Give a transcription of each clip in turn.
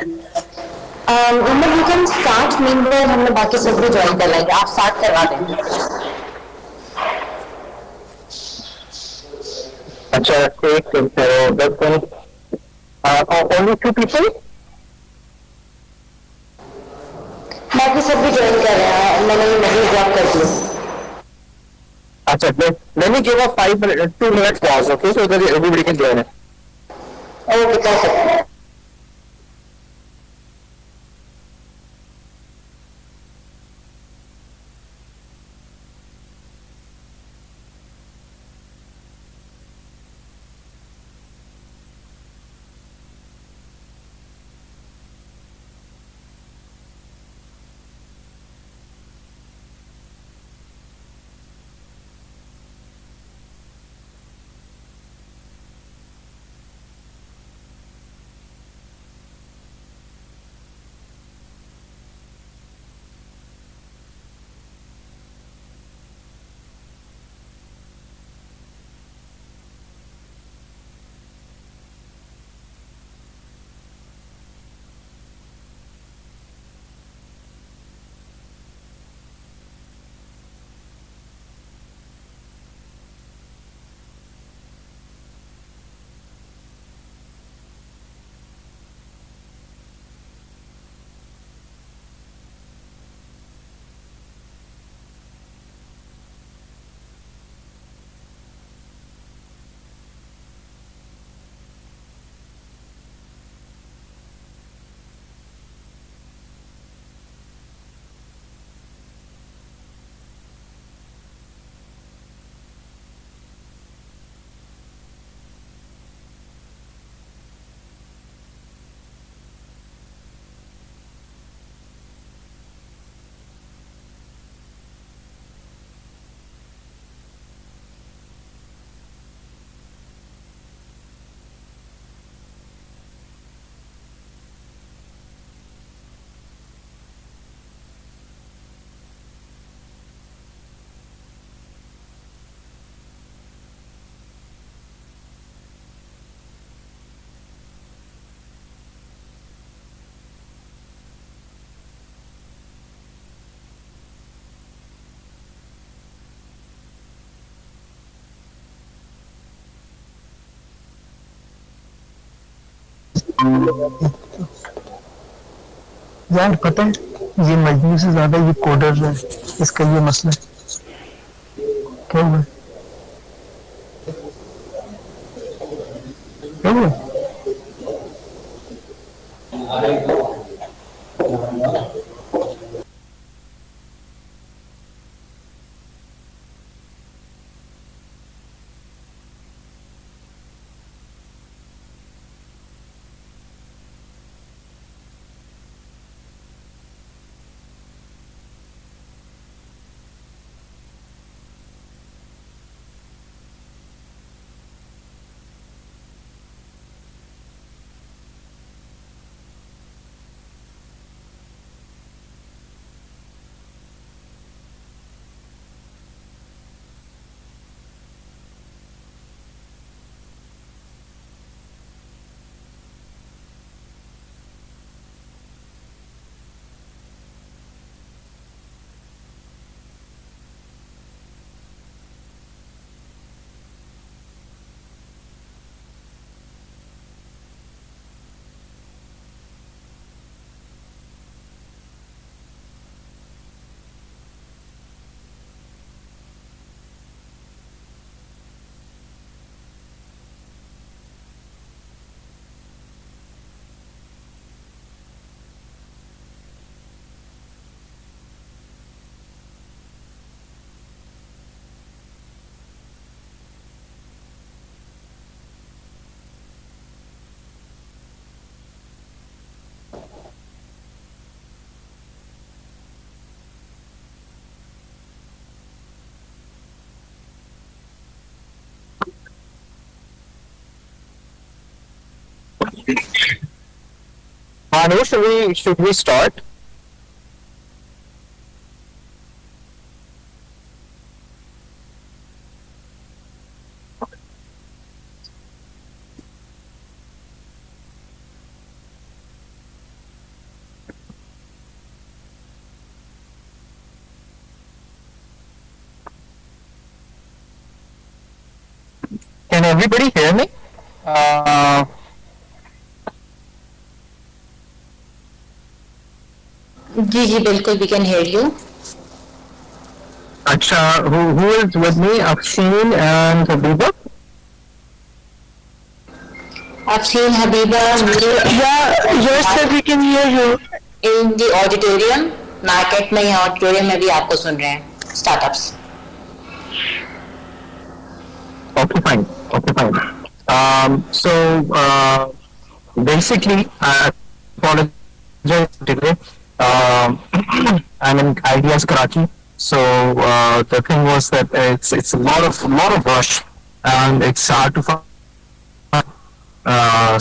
You can start, meanwhile हमने बाकी सब भी ज्वाइन कर लेंगे, आप स्टार्ट करवा दें. अच्छा एक करो 10 only 2 people. बाकी सब भी ज्वाइन कर रहे हैं, मैंने ये मैसेज ड्रॉप कर दिया. अच्छा let me give a 5 minute 2 minute pause, okay, so that everybody can join it. Okay perfect. यार पता है ये मजनू से ज्यादा ये कोडर है, इसका ये मसला क्या हुआ क्या हुआ. Manu, should we start? Can everybody hear me? जी जी बिल्कुल, we can hear you. Acha, who is with me? Afshin and Habiba? I've seen Habiba Yeah, yes sir, we can hear you. in the auditorium. NICAT में या auditorium में भी आपको सुन रहे हैं. Startups. Okay, fine. Okay, fine. So, basically, I apologize today. I'm in Ideas Karachi. So, the thing was that it's a lot of rush, and it's hard to find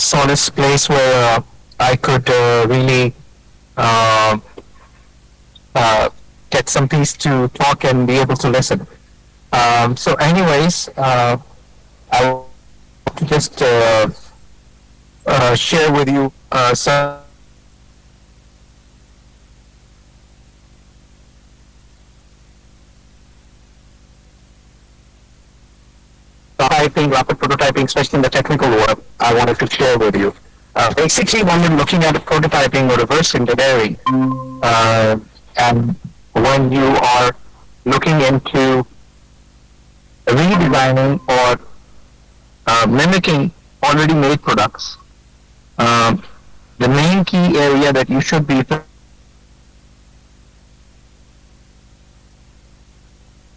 solace place where I could really uh, get some peace to talk and be able to listen. So, anyways, I want to just share with you some rapid prototyping, especially in the technical world, I wanted to share with you. Basically, when you're looking at prototyping or reverse engineering, and when you are looking into redesigning or mimicking already made products, the main key area that you should be,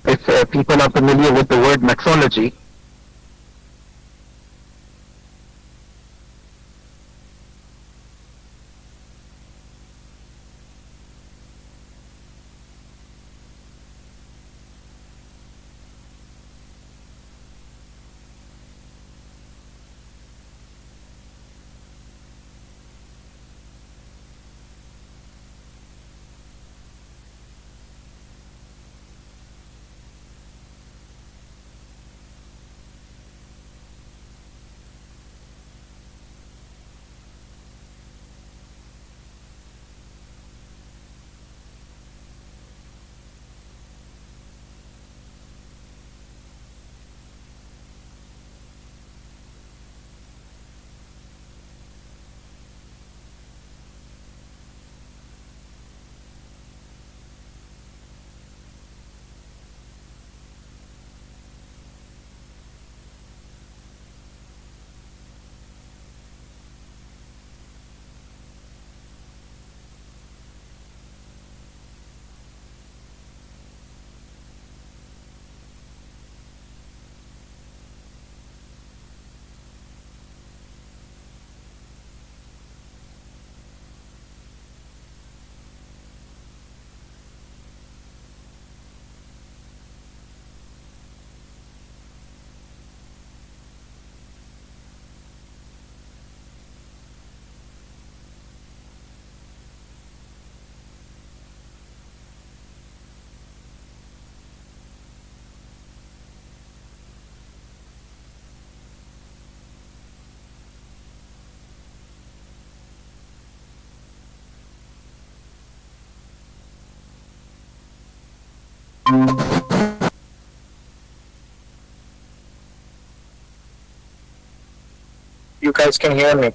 if people are familiar with the word metrology, you guys can hear me.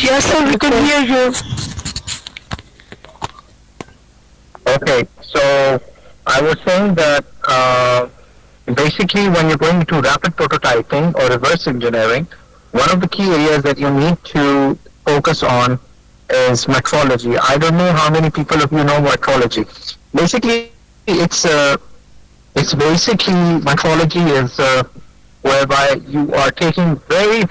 Yes sir, we can hear you. Okay, so I was saying that basically when you're going into rapid prototyping or reverse engineering, one of the key areas that you need to focus on is metrology. I don't know how many people of you know metrology. Basically, it's basically metrology is whereby you are taking very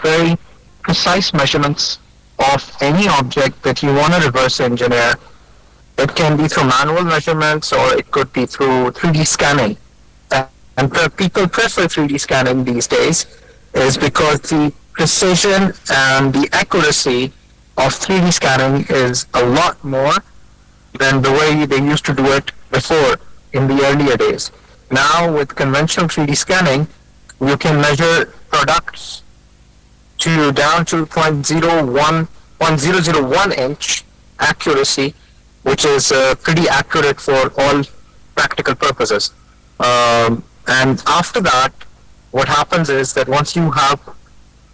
precise measurements of any object that you want to reverse engineer. It can be through manual measurements or it could be through 3D scanning. And people prefer 3D scanning these days is because the precision and the accuracy of 3D scanning is a lot more than the way they used to do it before in the earlier days. Now with conventional 3D scanning, you can measure products to down to 0.01 0.001 inch accuracy, which is pretty accurate for all practical purposes. And after that, what happens is that once you have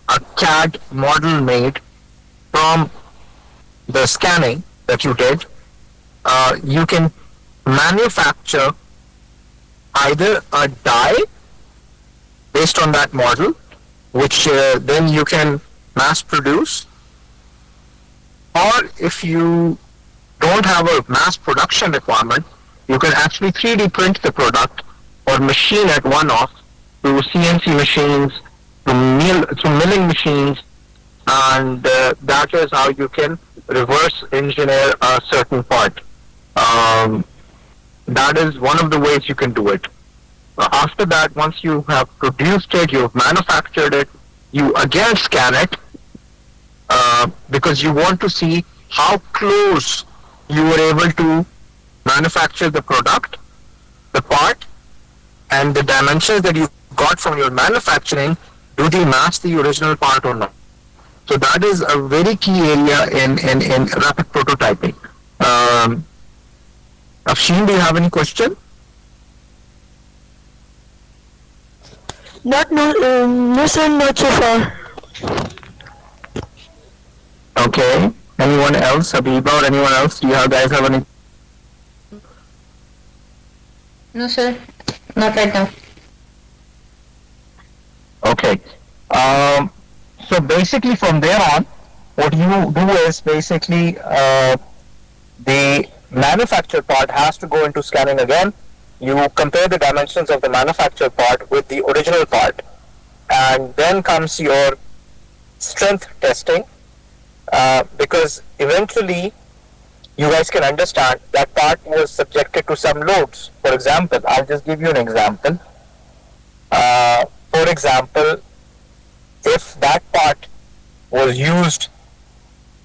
a CAD model made from the scanning that you did, you can manufacture either a die based on that model, which then you can mass produce, or if you don't have a mass production requirement, you can actually 3D print the product or machine it one-off to CNC machines, to milling machines, and that is how you can reverse engineer a certain part. That is one of the ways you can do it. After that, once you have produced it, you've manufactured it, you again scan it, because you want to see how close you were able to manufacture the product, the part, and the dimensions that you got from your manufacturing, do they match the original part or not? So that is a very key area in rapid prototyping. Afshin, do you have any question? No sir, not so far. Okay. Anyone else? Habiba or anyone else? Do you guys have any? No, sir. Not right now. Okay. So basically from there on, what you do is basically the manufactured part has to go into scanning again. You compare the dimensions of the manufactured part with the original part, and then comes your strength testing, because eventually you guys can understand that part was subjected to some loads. For example, I'll just give you an example. For example, if that part was used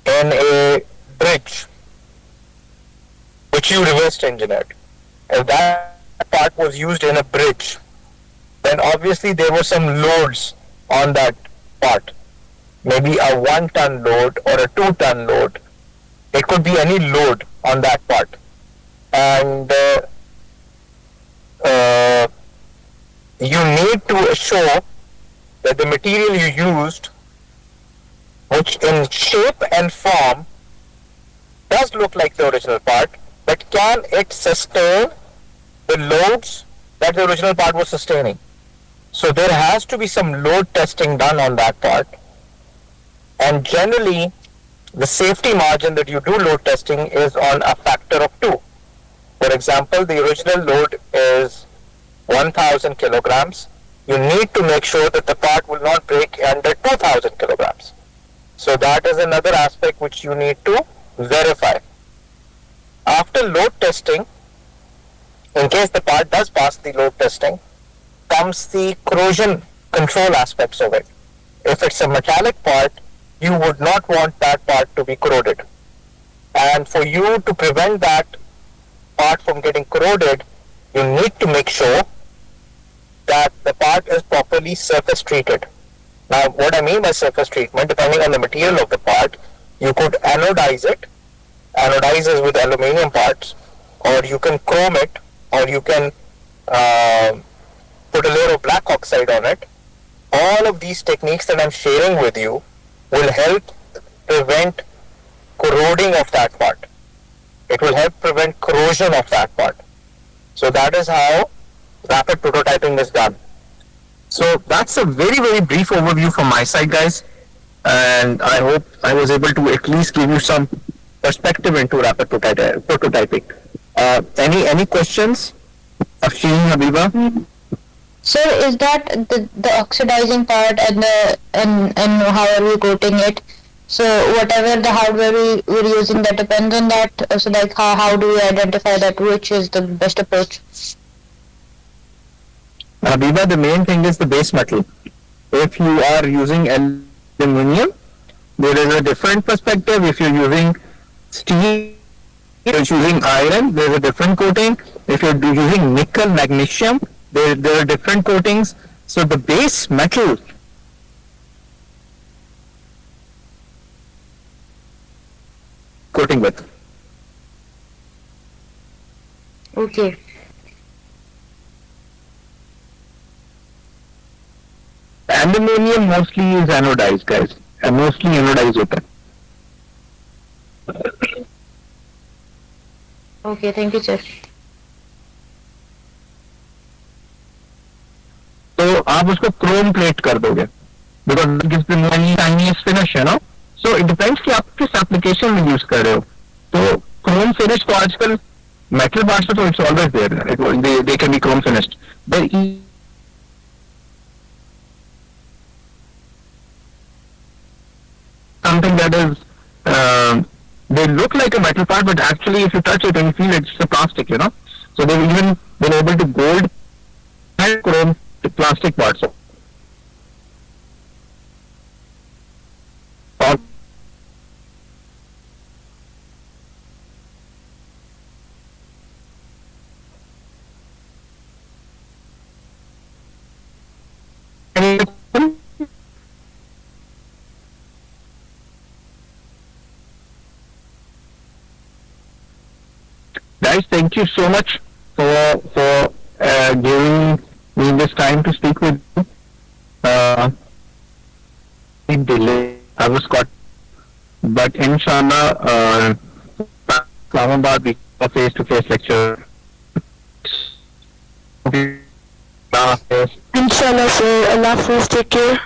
in a bridge, which you reversed engineered, if that part was used in a bridge, then obviously there were some loads on that part. Maybe a 1 ton load or a 2 ton load. It could be any load on that part. And you need to assure that the material you used, which in shape and form does look like the original part, but can it sustain the loads that the original part was sustaining? So there has to be some load testing done on that part. And generally, the safety margin that you do load testing is on a factor of 2. For example, the original load is 1000 kilograms. You need to make sure that the part will not break under 2000 kilograms. So that is another aspect which you need to verify. After load testing, in case the part does pass the load testing, comes the corrosion control aspects of it. If it's a metallic part, you would not want that part to be corroded. And for you to prevent that part from getting corroded, you need to make sure that the part is properly surface treated. Now, what I mean by surface treatment, depending on the material of the part, you could anodize it. Anodize is with aluminium parts, or you can chrome it, or you can put a layer of black oxide on it. All of these techniques that I'm sharing with you will help prevent corroding of that part. It will help prevent corrosion of that part. So that is how rapid prototyping is done. So that's a very, very brief overview from my side, guys. And I hope I was able to at least give you some perspective into rapid prototyping. Any questions? Afshin, Habiba? Sir, is that the oxidizing part and how are we coating it? So whatever the hardware we're using, that depends on that. So like how do we identify that which is the best approach? Habiba, the main thing is the base metal. If you are using aluminum, there is a different perspective. If you're using steel, if you're using iron, there's a different coating. If you're using nickel, magnesium, there are different coatings. So the base metal coating with. Okay. Aluminium mostly is anodized, guys. And mostly anodized होता है. Okay, thank you, sir. तो आप उसको Chrome plate कर दोगे because gives the nice finish है ना. So it depends कि आप किस एप्लीकेशन में यूज कर रहे हो. तो क्रोम फिनिश तो आजकल मेटल पार्ट्स में तो it's always there, they can be chrome finished. But something that is they look like a metal part, but actually if you touch it and you feel it's a plastic, you know. So they've even been able to gold and chrome the plastic parts. Guys, thank you so much for giving me this time to speak with you. Delay, I was caught, but inshallah, Islamabad we have a face-to-face lecture. Inshallah, sir. Allah Hafiz. Take care.